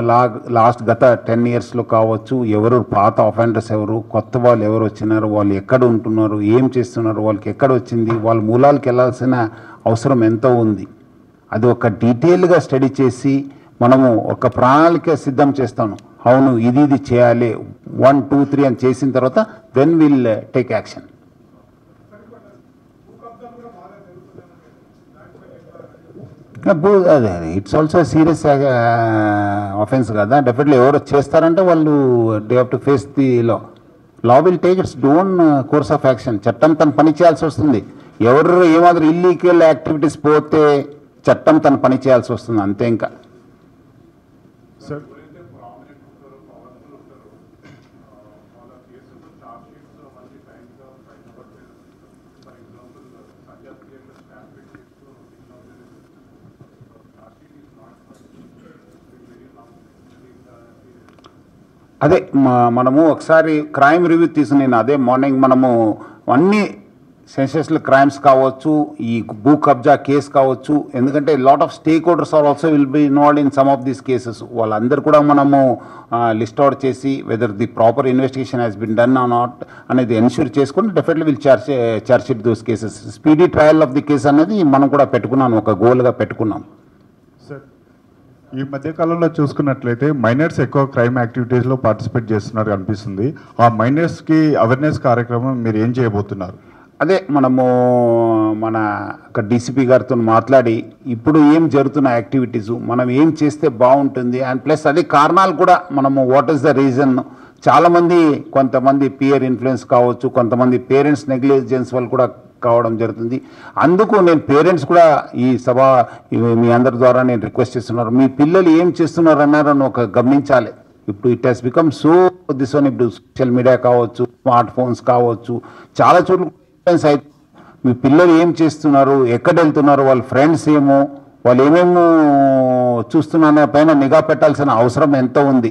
Speaker 1: లాస్ట్ గత 10 yearsలో కావచ్చు, ఎవరు పాత ఆఫెండర్స్ ఎవరు, కొత్త వాళ్ళు ఎవరు వచ్చినారు, వాళ్ళు ఎక్కడ ఉంటున్నారు, ఏం చేస్తున్నారు, వాళ్ళకి ఎక్కడ వచ్చింది, వాళ్ళ మూలాలకు వెళ్ళాల్సిన అవసరం ఎంతో ఉంది, అది ఒక డీటెయిల్గా స్టడీ చేసి మనము ఒక ప్రణాళిక సిద్ధం చేస్తాను. అవును ఇది చేయాలి 1, 2, 3 అని చేసిన తర్వాత దెన్ విల్ టేక్ యాక్షన్. అదే ఇట్స్ ఆల్సో సీరియస్ ఆఫెన్స్ కదా. డెఫినెట్లీ ఎవరు చేస్తారంటే వాళ్ళు they have to face the law will take its own course of action. చట్టం తన పని చేయాల్సి వస్తుంది. ఎవరు ఏమాత్రం ఇల్లీగల్ యాక్టివిటీస్ పోతే చట్టం తన పని చేయాల్సి వస్తుంది, అంతే. ఇంకా
Speaker 4: సార్
Speaker 1: అదే మనము ఒకసారి క్రైమ్ రివ్యూ తీసుకుని అదే మార్నింగ్ మనము అన్ని సెన్సేషనల్ క్రైమ్స్ కావచ్చు, ఈ భూ కబ్జా కేసు కావచ్చు, ఎందుకంటే lot of stakeholders are also will be involved in some of these cases. వాళ్ళందరూ కూడా మనము లిస్ట్ అవుట్ చేసి whether the proper investigation has been done or not అనేది ఎన్ష్యూర్ చేసుకుని definitely will charge sheet those cases. Speedy trial of the case అనేది మనం కూడా పెట్టుకున్నాను, ఒక గోల్గా పెట్టుకున్నాం.
Speaker 6: సార్, ఈ మధ్య కాలంలో చూసుకున్నట్లయితే మైనర్స్ ఎక్కువ క్రైమ్ యాక్టివిటీస్లో పార్టిసిపేట్ చేస్తున్నారు అనిపిస్తుంది. ఆ మైనర్స్కి అవేర్నెస్ కార్యక్రమం మీరు ఏం చేయబోతున్నారు?
Speaker 1: అదే మనము మన డీసీపీ గారితో మాట్లాడి ఇప్పుడు ఏం జరుగుతున్న యాక్టివిటీస్ మనం ఏం చేస్తే బాగుంటుంది, అండ్ ప్లస్ అదే కారణాలు కూడా మనము వాట్ ఈస్ ద రీజన్. చాలామంది కొంతమంది పియర్ ఇన్ఫ్లుయెన్స్ కావచ్చు, కొంతమంది పేరెంట్స్ నెగ్లిజెన్స్ వల్ల కూడా కావడం జరుగుతుంది. అందుకు నేను పేరెంట్స్ కూడా ఈ సభ మీ అందరి ద్వారా నేను రిక్వెస్ట్ చేస్తున్నారు, మీ పిల్లలు ఏం చేస్తున్నారు అన్నారని ఒక గమనించాలి. ఇప్పుడు it has become so this one. ఇప్పుడు సోషల్ మీడియా కావచ్చు, స్మార్ట్ ఫోన్స్ కావచ్చు, చాలా చోట్ల అయితే మీ పిల్లలు ఏం చేస్తున్నారు, ఎక్కడ వెళ్తున్నారు, వాళ్ళ ఫ్రెండ్స్ ఏమో, వాళ్ళు ఏమేమో చూస్తున్న పైన నిఘా పెట్టాల్సిన అవసరం ఎంత ఉంది.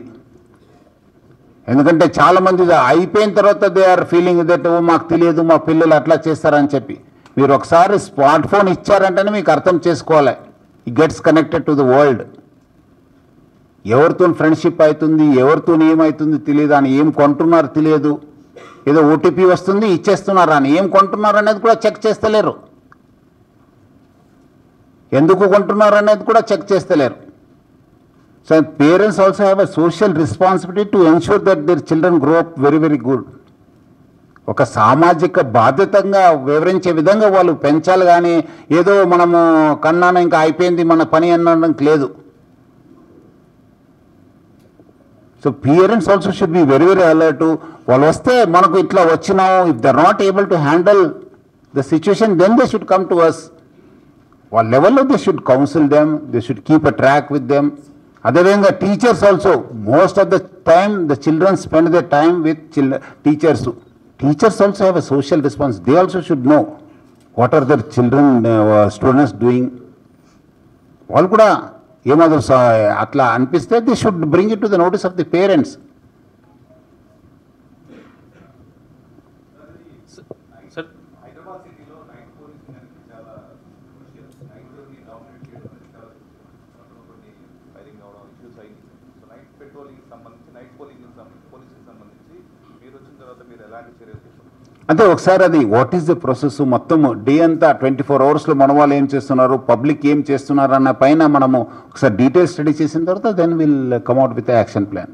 Speaker 1: ఎందుకంటే చాలామంది అయిపోయిన తర్వాత దే ఆర్ ఫీలింగ్ దట్ మాకు తెలియదు, మా పిల్లలు అట్లా చేస్తారని చెప్పి. మీరు ఒకసారి స్మార్ట్ ఫోన్ ఇచ్చారంటేనే మీకు అర్థం చేసుకోవాలి, it gets connected to the world. ఎవరితో ఫ్రెండ్షిప్ అవుతుంది, ఎవరితో ఏమవుతుంది తెలియదు, అని ఏం కొంటున్నారు తెలియదు, ఏదో ఓటీపీ వస్తుంది ఇచ్చేస్తున్నారు, అని ఏం కొంటున్నారు అనేది కూడా చెక్ చేస్తలేరు, ఎందుకు కొంటున్నారు అనేది కూడా చెక్ చేస్తలేరు. So parents also have a social responsibility to ensure that their children grow up very very good. ఒక సామాజిక బాధ్యతగా వివరించే విధంగా వాళ్ళు పెంచాలి, కానీ ఏదో మనము కన్నాను ఇంకా అయిపోయింది మన పని అనడానికి లేదు. So parents also should be very very alert. వాళ్ళు వస్తే మనకు ఇట్లా వచ్చినాం, if they are not able to handle the situation then they should come to us. వాళ్ళ లెవెల్లో they should counsel them, they should keep a track with them. అదేవిధంగా teachers also, most of the time the children spend the time with teachers. Teachers also have a social response. They also should know what are their children students doing. వాళ్ళు కూడా ఏమాత్రం అట్లా అనిపిస్తే they should bring it to the notice of the parents. అంటే ఒకసారి అది what is the process మొత్తం day అంతా 24 అవర్స్లో మన వాళ్ళు ఏం చేస్తున్నారు, పబ్లిక్ ఏం చేస్తున్నారు అన్న పైన మనము ఒకసారి డీటెయిల్ స్టడీ చేసిన తర్వాత then will come out with action plan.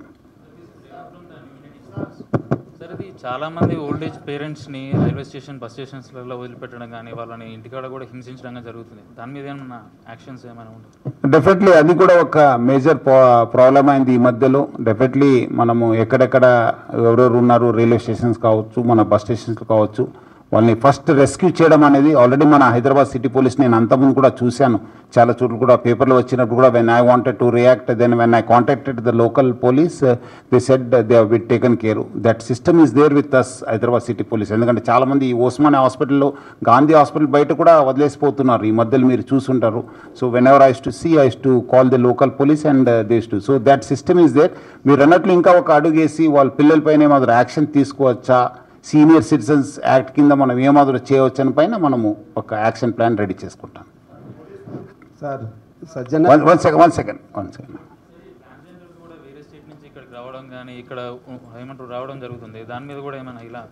Speaker 7: Sir, ఇది చాలామంది ఓల్డేజ్ పేరెంట్స్ని రైల్వే స్టేషన్, బస్ స్టేషన్స్లలో వదిలిపెట్టడం కానీ వాళ్ళని ఇంటికాడ కూడా హింసించడం జరుగుతుంది. దాని మీద ఏమన్నా యాక్షన్స్ ఏమైనా ఉంటాయి?
Speaker 1: డెఫినెట్లీ అది కూడా ఒక మేజర్ ప్రాబ్లం అయింది ఈ మధ్యలో. డెఫినెట్లీ మనము ఎక్కడెక్కడ ఎవరెవరు ఉన్నారు, రైల్వే స్టేషన్స్ కావచ్చు, మన బస్ స్టేషన్స్ కావచ్చు, వాళ్ళని ఫస్ట్ రెస్క్యూ చేయడం అనేది ఆల్రెడీ మన హైదరాబాద్ సిటీ పోలీస్ నేను అంతకుముందు కూడా చూశాను. చాలా చోట్ల కూడా పేపర్లో వచ్చినప్పుడు కూడా when I wanted to react, then when I contacted the local police they said they have been taken care. That system is there with us Hyderabad city police. ఎందుకంటే చాలామంది ఈ ఓస్మానియా హాస్పిటల్లో, గాంధీ హాస్పిటల్ బయట కూడా వదిలేసిపోతున్నారు, ఈ మధ్యలో మీరు చూసుంటారు. So whenever I to see I to call the local police and days to. So that system is there. మీరు అన్నట్లు ఇంకా ఒక అడుగేసి వాళ్ళ పిల్లలపైన ఏమాత్రం యాక్షన్ తీసుకోవచ్చా, సీనియర్ సిటిజన్స్ యాక్ట్ కింద మనం ఏమాత్రం చేయవచ్చు అని పైన మనము ఒక యాక్షన్ ప్లాన్ రెడీ చేసుకుంటాం.
Speaker 8: సార్ సజ్జన
Speaker 1: వన్ సెకండ్
Speaker 7: కూడా వేరే స్టేట్ నుంచి ఇక్కడికి రావడం కానీ ఇక్కడ ఏమంటారు రావడం జరుగుతుంది. దాని మీద కూడా ఏమైనా ఇలా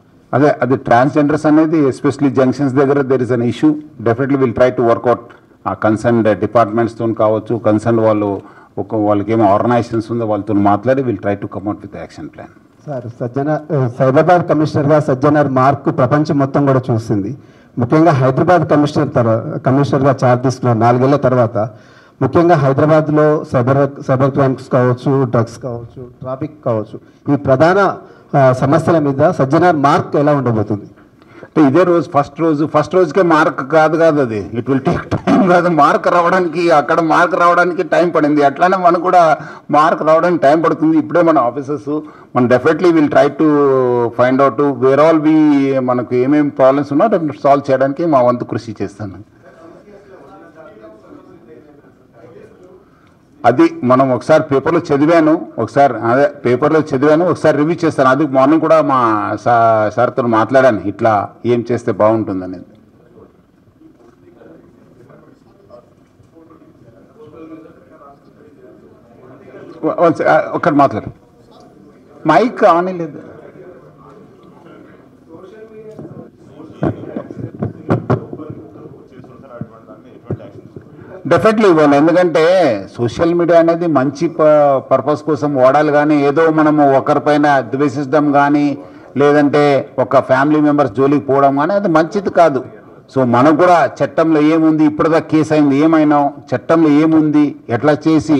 Speaker 1: అది ట్రాన్స్జెండర్స్ అనేది ఎస్పెషలీ జంక్షన్స్ దగ్గర there is an issue. Definitely will try to work out. ఆ కన్సర్న్ డిపార్ట్మెంట్స్తో కావచ్చు, కన్సర్న్ వాళ్ళకి ఏమో ఆర్గనైజేషన్స్ ఉందో వాళ్ళతో మాట్లాడి will try to come out with action plan.
Speaker 8: Sir Cyberabad కమిషనర్గా సజ్జనర్ మార్క్ ప్రపంచం మొత్తం కూడా చూసింది. ముఖ్యంగా హైదరాబాద్ కమిషనర్గా చార్జ్ తీసుకున్న 4 ఏళ్ల తర్వాత ముఖ్యంగా హైదరాబాద్లో సైబర్ క్రైమ్స్ కావచ్చు, డ్రగ్స్ కావచ్చు, ట్రాఫిక్ కావచ్చు, ఈ ప్రధాన సమస్యల మీద సజ్జనర్ మార్క్ ఎలా ఉండబోతుంది?
Speaker 1: అంటే ఇదే రోజు ఫస్ట్ రోజుకే మార్క్ కాదు అది, ఇట్ విల్ టేక్ టైం. కాదు మార్క్ రావడానికి, అక్కడ మార్క్ రావడానికి టైం పడింది. అట్లానే మనకు కూడా మార్క్ రావడానికి టైం పడుతుంది. ఇప్పుడే మన ఆఫీసర్స్ మనం definitely will try to find out where all be మనకు ఏమేమి ప్రాబ్లమ్స్ ఉన్నా సాల్వ్ చేయడానికి మా వంతు కృషి చేస్తాను. అది మనం ఒకసారి పేపర్లో చదివాను, ఒకసారి రివ్యూ చేస్తాను. అది మార్నింగ్ కూడా మా సార్తో మాట్లాడాను, ఇట్లా ఏం చేస్తే బాగుంటుంది అనేది. ఒక్కటి మాట్లాడు, మైక్ ఆన్ లేదు. డెఫినెట్లీ ఇవ్వాలి, ఎందుకంటే సోషల్ మీడియా అనేది మంచి పర్పస్ కోసం వాడాలి, కానీ ఏదో మనము ఒకరిపైన ద్వేషించడం కానీ లేదంటే ఒక ఫ్యామిలీ మెంబర్స్ జోలికి పోవడం కానీ అది మంచిది కాదు. సో మనకు కూడా చట్టంలో ఏముంది, ఇప్పటిదాకా కేసు అయింది, ఏమైనా చట్టంలో ఏముంది, ఎట్లా చేసి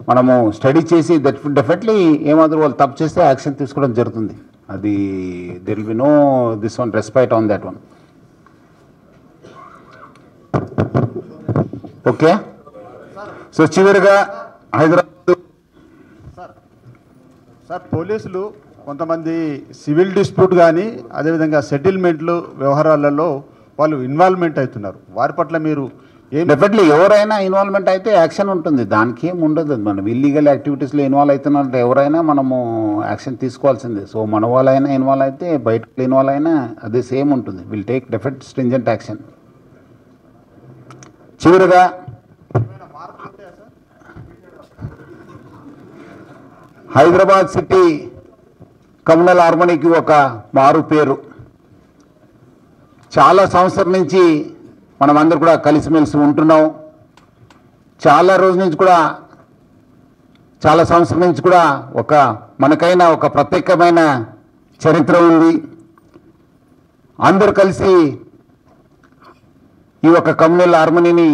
Speaker 1: మనము స్టడీ చేసి డెఫినెట్లీ ఏమాత్రం వాళ్ళు తప్పు చేస్తే యాక్షన్ తీసుకోవడం జరుగుతుంది. అది there will be no this one respect on that one. Okay, so చివరిగా హైదరాబాద్
Speaker 9: సార్, పోలీసులు కొంతమంది సివిల్ డిస్ప్యూట్ కానీ అదేవిధంగా సెటిల్మెంట్లు వ్యవహారాలలో వాళ్ళు ఇన్వాల్వ్మెంట్ అవుతున్నారు, వారి పట్ల మీరు
Speaker 1: డెఫినెట్లీ ఎవరైనా ఇన్వాల్వ్మెంట్ అయితే యాక్షన్ ఉంటుంది, దానికి ఏం ఉండదు. మనం ఇల్లీగల్ యాక్టివిటీస్లో ఇన్వాల్వ్ అవుతున్నట్టు ఎవరైనా మనము యాక్షన్ తీసుకోవాల్సిందే. సో మన వాళ్ళైనా ఇన్వాల్వ్ అయితే బయట ఇన్వాల్వ్ అయినా అదే సేమ్ ఉంటుంది. Will take definite stringent action. చివరిగా హైదరాబాద్ సిటీ కమ్యూనల్ హార్మనీకి ఒక మారు పేరు. చాలా సంవత్సరం నుంచి మనం అందరూ కూడా కలిసిమెలిసి ఉంటున్నాం. చాలా రోజుల నుంచి కూడా, చాలా సంవత్సరం నుంచి కూడా మనకైనా ఒక ప్రత్యేకమైన చరిత్ర ఉంది. అందరూ కలిసి ఈ ఒక కమ్యూనల్ హార్మనీని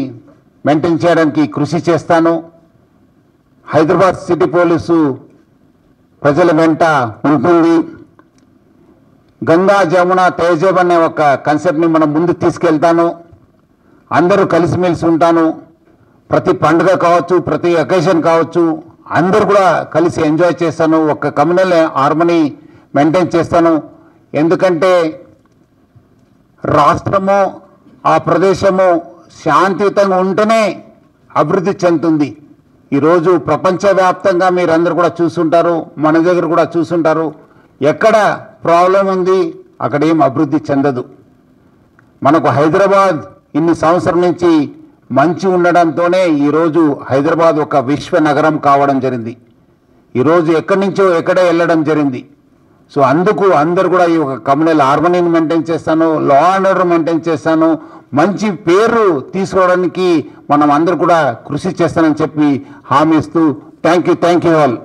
Speaker 1: మెయింటైన్ చేయడానికి కృషి చేస్తాను. హైదరాబాద్ సిటీ పోలీసు ప్రజల వెంట ఉంటుంది. గంగా జమున తేజం అనే ఒక కాన్సెప్ట్ని మనం ముందు తీసుకెళ్తాను. అందరూ కలిసిమెలిసి ఉంటాను. ప్రతి పండుగ కావచ్చు, ప్రతి అకేషన్ కావచ్చు, అందరూ కూడా కలిసి ఎంజాయ్ చేస్తాను. ఒక కమ్యూనల్ హార్మనీ మెయింటైన్ చేస్తాను. ఎందుకంటే రాష్ట్రము, ఆ ప్రదేశము శాంతియుతంగా ఉంటేనే అభివృద్ధి చెందుతుంది. ఈరోజు ప్రపంచవ్యాప్తంగా మీరు అందరూ కూడా చూస్తుంటారు, మన దగ్గర కూడా చూస్తుంటారు. ఎక్కడ ప్రాబ్లం ఉంది అక్కడ ఏం అభివృద్ధి చెందదు. మనకు హైదరాబాద్ ఇన్ని సంవత్సరం నుంచి మంచి ఉండడంతోనే ఈరోజు హైదరాబాద్ ఒక విశ్వ నగరం కావడం జరిగింది. ఈరోజు ఎక్కడి నుంచో ఎక్కడే వెళ్ళడం జరిగింది. సో అందుకు అందరు కూడా ఈ ఒక కమ్యూనల్ హార్మనీని మెయింటైన్ చేస్తాను, లా అండ్ ఆర్డర్ మెయింటైన్ చేస్తాను, మంచి పేరు తీసుకోవడానికి మనం అందరూ కూడా కృషి చేస్తానని చెప్పి హామీ ఇస్తూ థ్యాంక్ యూ ఆల్.